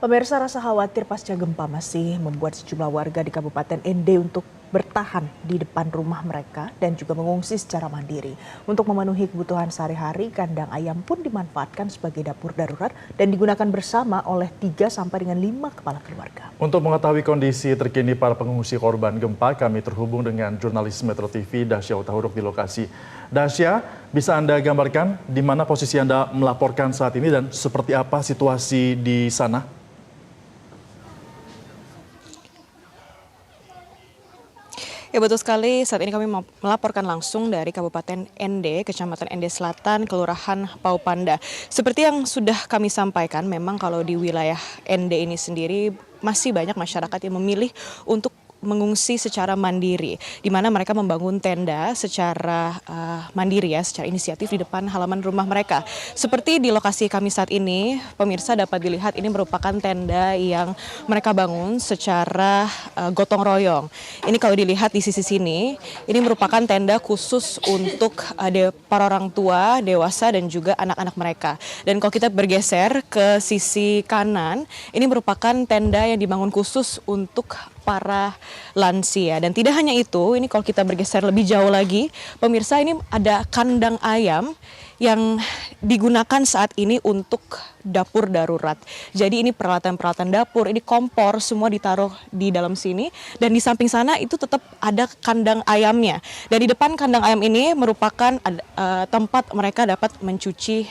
Pemirsa, rasa khawatir pasca gempa masih membuat sejumlah warga di Kabupaten ND untuk bertahan di depan rumah mereka dan juga mengungsi secara mandiri. Untuk memenuhi kebutuhan sehari-hari, kandang ayam pun dimanfaatkan sebagai dapur darurat dan digunakan bersama oleh 3 sampai dengan 5 kepala keluarga. Untuk mengetahui kondisi terkini para pengungsi korban gempa, kami terhubung dengan jurnalis Metro TV Dasya Utahuruk di lokasi. Dasya, bisa Anda gambarkan di mana posisi Anda melaporkan saat ini dan seperti apa situasi di sana? Ya betul sekali, saat ini kami melaporkan langsung dari Kabupaten ND, Kecamatan ND Selatan, Kelurahan Paupanda. Seperti yang sudah kami sampaikan, memang kalau di wilayah ND ini sendiri masih banyak masyarakat yang memilih untuk mengungsi secara mandiri, di mana mereka membangun tenda secara mandiri ya, secara inisiatif di depan halaman rumah mereka. Seperti di lokasi kami saat ini, pemirsa dapat dilihat ini merupakan tenda yang mereka bangun secara gotong royong. Ini kalau dilihat di sisi sini, ini merupakan tenda khusus untuk para orang tua, dewasa dan juga anak-anak mereka. Dan kalau kita bergeser ke sisi kanan, ini merupakan tenda yang dibangun khusus untuk para lansia. Dan tidak hanya itu, ini kalau kita bergeser lebih jauh lagi, pemirsa, ini ada kandang ayam yang digunakan saat ini untuk dapur darurat. Jadi ini peralatan-peralatan dapur, ini kompor, semua ditaruh di dalam sini. Dan di samping sana itu tetap ada kandang ayamnya. Dan di depan kandang ayam ini merupakan tempat mereka dapat mencuci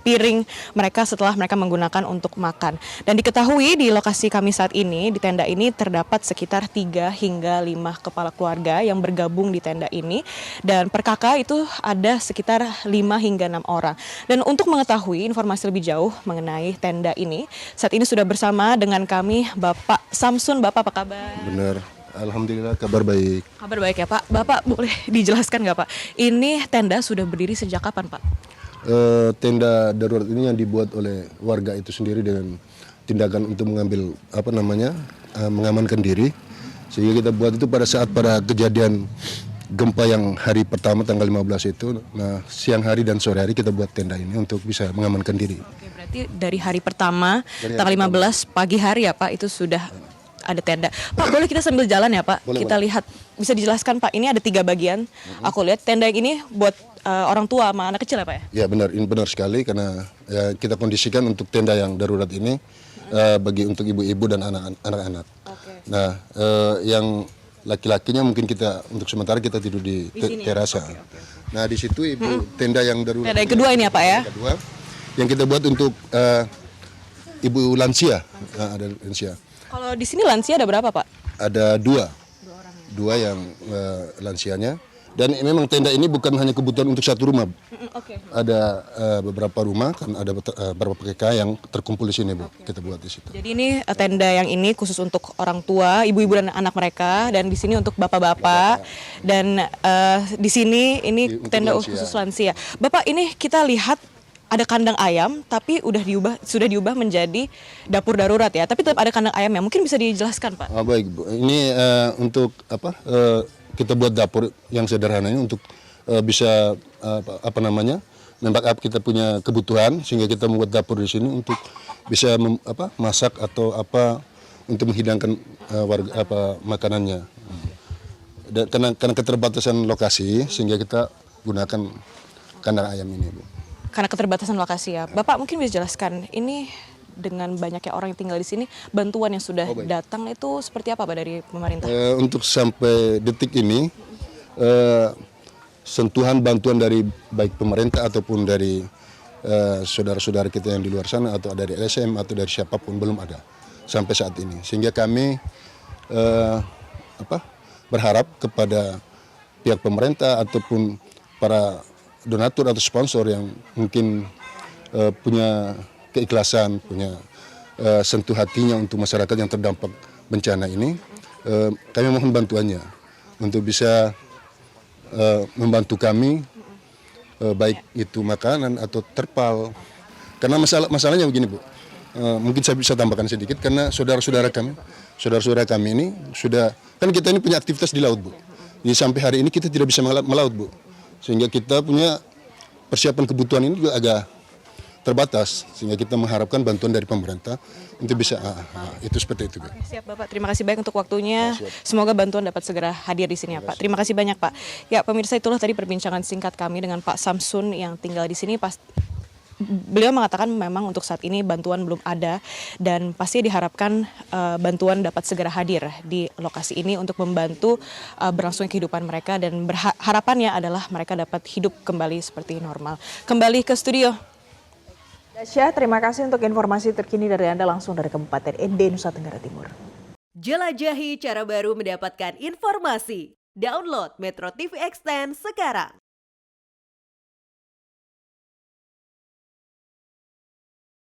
piring mereka setelah mereka menggunakan untuk makan. Dan diketahui di lokasi kami saat ini, di tenda ini terdapat sekitar 3 hingga 5 kepala keluarga yang bergabung di tenda ini. Dan per kakak itu ada sekitar 5 hingga 6 orang. Dan untuk mengetahui informasi lebih jauh mengenai tenda ini, saat ini sudah bersama dengan kami Bapak Samsun. Bapak, apa kabar? Benar, alhamdulillah kabar baik. Kabar baik ya Pak. Bapak boleh dijelaskan nggak Pak? Ini tenda sudah berdiri sejak kapan Pak? Tenda darurat ini yang dibuat oleh warga itu sendiri dengan tindakan untuk mengambil mengamankan diri. Sehingga kita buat itu pada saat kejadian gempa yang hari pertama tanggal 15 itu. Nah, siang hari dan sore hari kita buat tenda ini untuk bisa mengamankan diri. Oke, berarti dari hari pertama tanggal 15 pagi hari ya Pak, itu sudah ada tenda. Pak, boleh kita sambil jalan ya Pak? Boleh, kita lihat, bisa dijelaskan Pak, ini ada 3 bagian. Aku lihat tenda yang ini buat orang tua sama anak kecil ya Pak ya? Ya benar, ini benar sekali karena kita kondisikan untuk tenda yang darurat ini untuk ibu-ibu dan anak-anak. Oke. Nah, yang laki-lakinya mungkin kita untuk sementara kita tidur di terasa. Oke. Nah, di situ tenda yang darurat. Tenda yang kedua ini ya Pak ya? Yang kedua, yang kita buat untuk ibu lansia. Ada lansia. Kalau di sini lansia ada berapa Pak? Ada 2 orang yang lansianya. Dan memang tenda ini bukan hanya kebutuhan untuk satu rumah. Oke. Ada beberapa rumah, kan ada beberapa PKK yang terkumpul di sini, Bu. Kita buat di situ. Jadi ini tenda yang ini khusus untuk orang tua, ibu-ibu dan anak mereka, dan di sini untuk bapak-bapak, dan di sini ini Untuk tenda lansia. khusus lansia. Bapak, ini kita lihat ada kandang ayam, tapi sudah diubah menjadi dapur darurat ya. Tapi tetap ada kandang ayamnya. Mungkin bisa dijelaskan Pak? Baik, Bu. Ini untuk kita buat dapur yang sederhana ini untuk bisa membackup kita punya kebutuhan, sehingga kita membuat dapur di sini untuk bisa masak atau untuk menghidangkan makanannya. Dan karena keterbatasan lokasi, sehingga kita gunakan kandang ayam ini, Bu. Karena keterbatasan lokasi ya. Bapak mungkin bisa jelaskan, ini dengan banyaknya orang yang tinggal di sini, bantuan yang sudah datang itu seperti apa Pak dari pemerintah? Untuk sampai detik ini, sentuhan bantuan dari baik pemerintah ataupun dari saudara-saudara kita yang di luar sana, atau dari LSM atau dari siapapun, belum ada sampai saat ini. Sehingga kami berharap kepada pihak pemerintah ataupun para donatur atau sponsor yang mungkin punya keikhlasan, punya sentuh hatinya untuk masyarakat yang terdampak bencana ini, kami mohon bantuannya untuk bisa membantu kami, baik itu makanan atau terpal. Karena masalahnya begini, Bu, mungkin saya bisa tambahkan sedikit, karena saudara-saudara kami ini sudah, kan kita ini punya aktivitas di laut, Bu. Jadi sampai hari ini kita tidak bisa melaut, Bu. Sehingga kita punya persiapan kebutuhan ini juga agak terbatas, sehingga kita mengharapkan bantuan dari pemerintah untuk bisa itu seperti itu. Siap Bapak, terima kasih banyak untuk waktunya. Siap. Semoga bantuan dapat segera hadir di sini ya Pak. Terima kasih banyak Pak. Ya pemirsa, itulah tadi perbincangan singkat kami dengan Pak Samsun yang tinggal di sini. Beliau mengatakan memang untuk saat ini bantuan belum ada dan pasti diharapkan bantuan dapat segera hadir di lokasi ini untuk membantu berlangsungnya kehidupan mereka dan harapannya adalah mereka dapat hidup kembali seperti normal. Kembali ke studio. Dasya, terima kasih untuk informasi terkini dari Anda langsung dari Kabupaten ND, Nusa Tenggara Timur. Jelajahi cara baru mendapatkan informasi. Download Metro TV Extend sekarang.